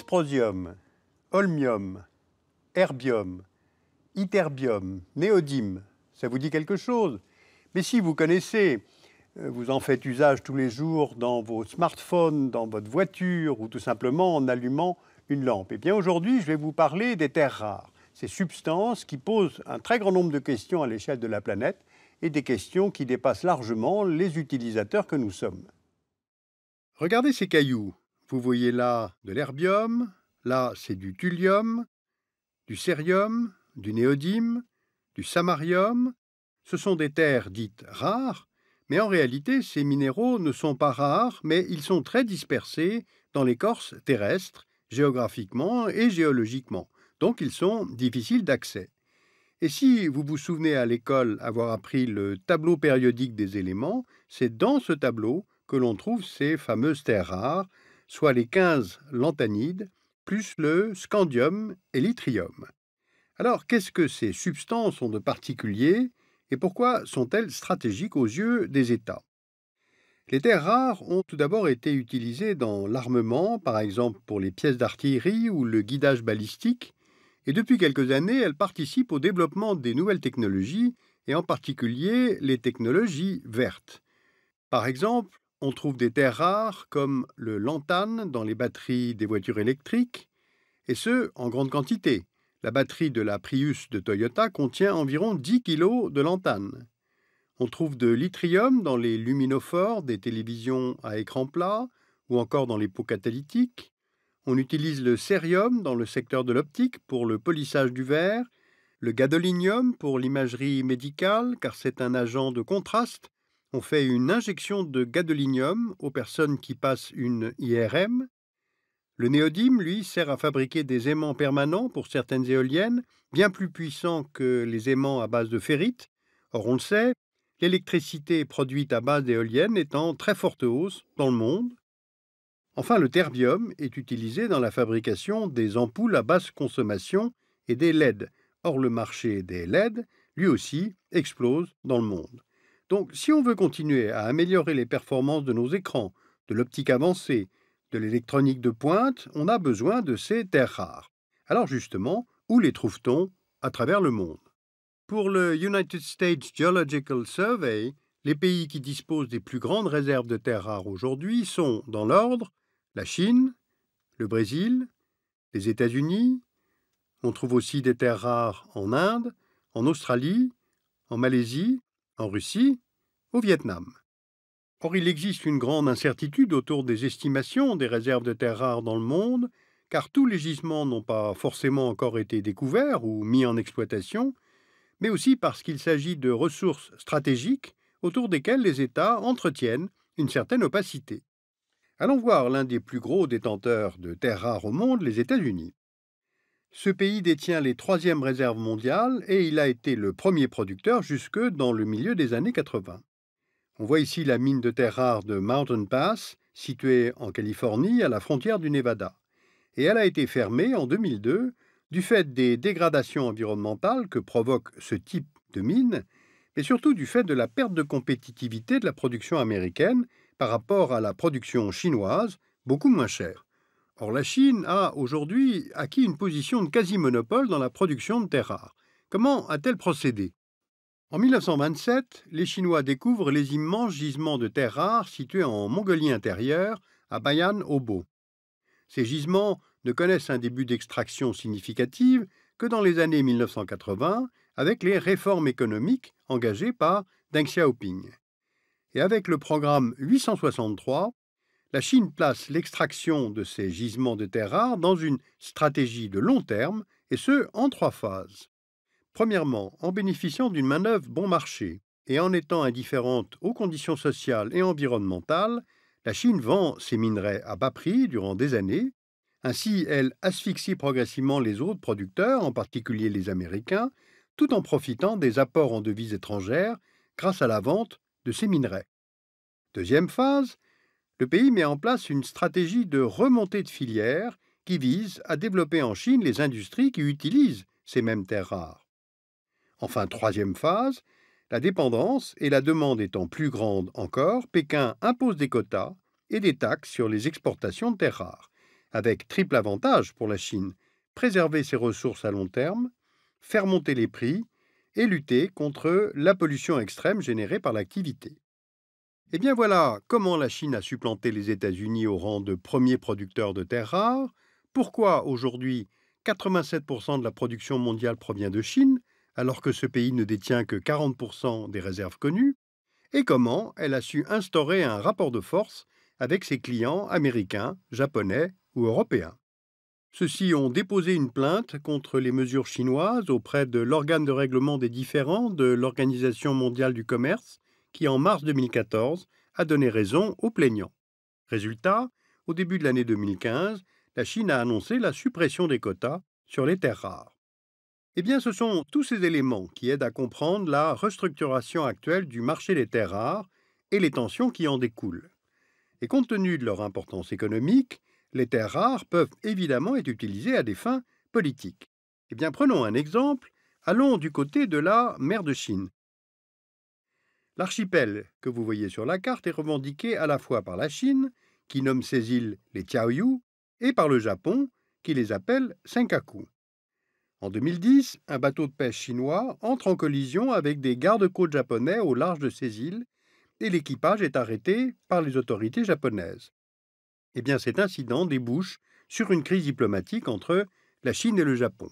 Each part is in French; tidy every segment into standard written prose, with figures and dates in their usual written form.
dysprosium, holmium, herbium, ytterbium, néodyme, ça vous dit quelque chose? Mais si vous connaissez, vous en faites usage tous les jours dans vos smartphones, dans votre voiture ou tout simplement en allumant une lampe. Eh bien aujourd'hui, je vais vous parler des terres rares, ces substances qui posent un très grand nombre de questions à l'échelle de la planète et des questions qui dépassent largement les utilisateurs que nous sommes. Regardez ces cailloux. Vous voyez là de l'herbium, là c'est du thulium, du cérium, du néodyme, du samarium. Ce sont des terres dites rares, mais en réalité ces minéraux ne sont pas rares, mais ils sont très dispersés dans l'écorce terrestre, géographiquement et géologiquement. Donc ils sont difficiles d'accès. Et si vous vous souvenez à l'école avoir appris le tableau périodique des éléments, c'est dans ce tableau que l'on trouve ces fameuses terres rares, soit les 15 lanthanides, plus le scandium et l'yttrium. Alors, qu'est-ce que ces substances ont de particulier et pourquoi sont-elles stratégiques aux yeux des États? Les terres rares ont tout d'abord été utilisées dans l'armement, par exemple pour les pièces d'artillerie ou le guidage balistique, et depuis quelques années, elles participent au développement des nouvelles technologies, et en particulier les technologies vertes. Par exemple, on trouve des terres rares comme le lantane dans les batteries des voitures électriques, et ce, en grande quantité. La batterie de la Prius de Toyota contient environ 10 kg de lantane. On trouve de l'yttrium dans les luminophores des télévisions à écran plat ou encore dans les pots catalytiques. On utilise le cérium dans le secteur de l'optique pour le polissage du verre, le gadolinium pour l'imagerie médicale car c'est un agent de contraste. On fait une injection de gadolinium aux personnes qui passent une IRM. Le néodyme, lui, sert à fabriquer des aimants permanents pour certaines éoliennes, bien plus puissants que les aimants à base de ferrite. Or, on le sait, l'électricité produite à base d'éoliennes est en très forte hausse dans le monde. Enfin, le terbium est utilisé dans la fabrication des ampoules à basse consommation et des LED. Or, le marché des LED, lui aussi, explose dans le monde. Donc, si on veut continuer à améliorer les performances de nos écrans, de l'optique avancée, de l'électronique de pointe, on a besoin de ces terres rares. Alors justement, où les trouve-t-on à travers le monde? Pour le United States Geological Survey, les pays qui disposent des plus grandes réserves de terres rares aujourd'hui sont, dans l'ordre, la Chine, le Brésil, les États-Unis. On trouve aussi des terres rares en Inde, en Australie, en Malaisie, en Russie, au Vietnam. Or, il existe une grande incertitude autour des estimations des réserves de terres rares dans le monde, car tous les gisements n'ont pas forcément encore été découverts ou mis en exploitation, mais aussi parce qu'il s'agit de ressources stratégiques autour desquelles les États entretiennent une certaine opacité. Allons voir l'un des plus gros détenteurs de terres rares au monde, les États-Unis. Ce pays détient les 3e réserves mondiales et il a été le premier producteur jusque dans le milieu des années 80. On voit ici la mine de terres rares de Mountain Pass, située en Californie, à la frontière du Nevada. Et elle a été fermée en 2002 du fait des dégradations environnementales que provoque ce type de mine, mais surtout du fait de la perte de compétitivité de la production américaine par rapport à la production chinoise, beaucoup moins chère. Or, la Chine a aujourd'hui acquis une position de quasi-monopole dans la production de terres rares. Comment a-t-elle procédé? En 1927, les Chinois découvrent les immenses gisements de terres rares situés en Mongolie intérieure, à Bayan-Obo. Ces gisements ne connaissent un début d'extraction significative que dans les années 1980, avec les réformes économiques engagées par Deng Xiaoping. Et avec le programme 863, la Chine place l'extraction de ces gisements de terres rares dans une stratégie de long terme, et ce, en 3 phases. Premièrement, en bénéficiant d'une main-d'œuvre bon marché et en étant indifférente aux conditions sociales et environnementales, la Chine vend ses minerais à bas prix durant des années. Ainsi, elle asphyxie progressivement les autres producteurs, en particulier les Américains, tout en profitant des apports en devises étrangères grâce à la vente de ces minerais. Deuxième phase, le pays met en place une stratégie de remontée de filière qui vise à développer en Chine les industries qui utilisent ces mêmes terres rares. Enfin, troisième phase, la dépendance et la demande étant plus grandes encore, Pékin impose des quotas et des taxes sur les exportations de terres rares. avec triple avantage pour la Chine: préserver ses ressources à long terme, faire monter les prix et lutter contre la pollution extrême générée par l'activité. Eh bien voilà comment la Chine a supplanté les États-Unis au rang de premier producteur de terres rares, pourquoi aujourd'hui 87% de la production mondiale provient de Chine, alors que ce pays ne détient que 40% des réserves connues, et comment elle a su instaurer un rapport de force avec ses clients américains, japonais ou européens. Ceux-ci ont déposé une plainte contre les mesures chinoises auprès de l'organe de règlement des différends de l'Organisation mondiale du commerce, qui en mars 2014 a donné raison aux plaignants. Résultat, au début de l'année 2015, la Chine a annoncé la suppression des quotas sur les terres rares. Eh bien, ce sont tous ces éléments qui aident à comprendre la restructuration actuelle du marché des terres rares et les tensions qui en découlent. Et compte tenu de leur importance économique, les terres rares peuvent évidemment être utilisées à des fins politiques. Eh bien, prenons un exemple. Allons du côté de la mer de Chine. L'archipel que vous voyez sur la carte est revendiqué à la fois par la Chine, qui nomme ces îles les Tiaoyu, et par le Japon, qui les appelle Senkaku. En 2010, un bateau de pêche chinois entre en collision avec des gardes-côtes japonais au large de ces îles, et l'équipage est arrêté par les autorités japonaises. Eh bien, cet incident débouche sur une crise diplomatique entre la Chine et le Japon.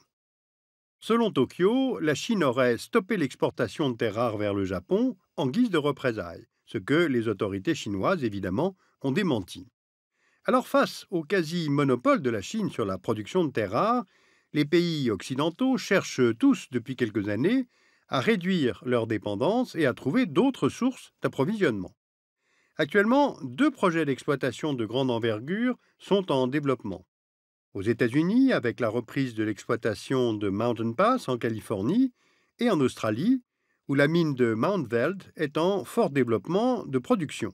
Selon Tokyo, la Chine aurait stoppé l'exportation de terres rares vers le Japon en guise de représailles, ce que les autorités chinoises, évidemment, ont démenti. Alors, face au quasi-monopole de la Chine sur la production de terres rares, les pays occidentaux cherchent tous, depuis quelques années, à réduire leur dépendance et à trouver d'autres sources d'approvisionnement. Actuellement, 2 projets d'exploitation de grande envergure sont en développement. Aux États-Unis, avec la reprise de l'exploitation de Mountain Pass en Californie, et en Australie, où la mine de Mount Weld est en fort développement de production.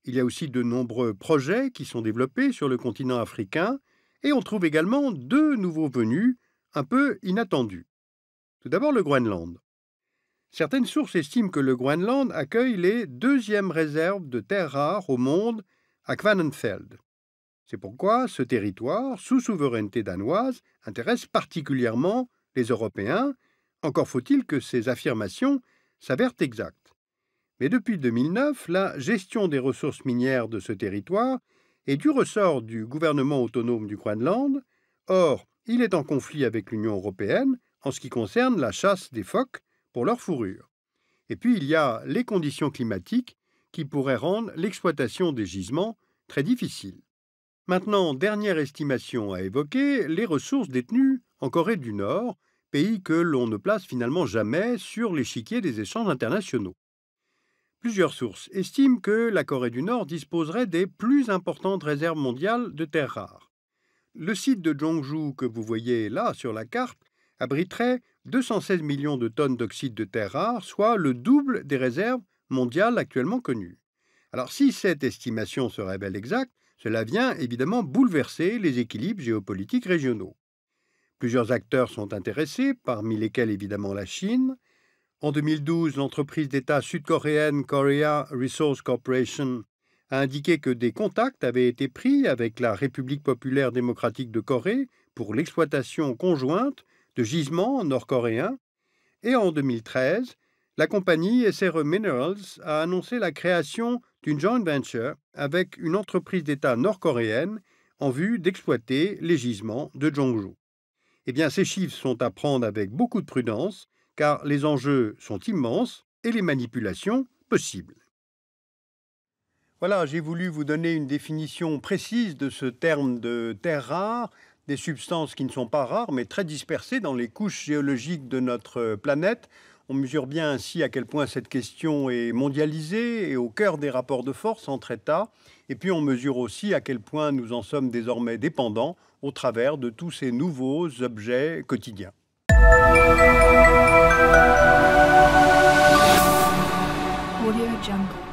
Il y a aussi de nombreux projets qui sont développés sur le continent africain, et on trouve également 2 nouveaux venus un peu inattendus. Tout d'abord, le Groenland. Certaines sources estiment que le Groenland accueille les 2e réserves de terres rares au monde à Kvanefjeld. C'est pourquoi ce territoire, sous souveraineté danoise, intéresse particulièrement les Européens, encore faut-il que ces affirmations s'avèrent exactes. Mais depuis 2009, la gestion des ressources minières de ce territoire est du ressort du gouvernement autonome du Groenland. Or, il est en conflit avec l'Union européenne en ce qui concerne la chasse des phoques pour leur fourrure. Et puis, il y a les conditions climatiques qui pourraient rendre l'exploitation des gisements très difficile. Maintenant, dernière estimation à évoquer, les ressources détenues en Corée du Nord, pays que l'on ne place finalement jamais sur l'échiquier des échanges internationaux. Plusieurs sources estiment que la Corée du Nord disposerait des plus importantes réserves mondiales de terres rares. Le site de Jongju que vous voyez là sur la carte abriterait 216 millions de tonnes d'oxyde de terres rares, soit le double des réserves mondiales actuellement connues. Alors si cette estimation se révèle exacte, cela vient évidemment bouleverser les équilibres géopolitiques régionaux. Plusieurs acteurs sont intéressés, parmi lesquels évidemment la Chine. En 2012, l'entreprise d'État sud-coréenne Korea Resource Corporation a indiqué que des contacts avaient été pris avec la République populaire démocratique de Corée pour l'exploitation conjointe de gisements nord-coréens. Et en 2013, la compagnie SRE Minerals a annoncé la création d'une joint venture avec une entreprise d'État nord-coréenne en vue d'exploiter les gisements de Jongju. Eh bien, ces chiffres sont à prendre avec beaucoup de prudence, car les enjeux sont immenses et les manipulations possibles. Voilà, j'ai voulu vous donner une définition précise de ce terme de terres rares, des substances qui ne sont pas rares, mais très dispersées dans les couches géologiques de notre planète. On mesure bien ainsi à quel point cette question est mondialisée et au cœur des rapports de force entre États. Et puis on mesure aussi à quel point nous en sommes désormais dépendants au travers de tous ces nouveaux objets quotidiens. Audio Jungle.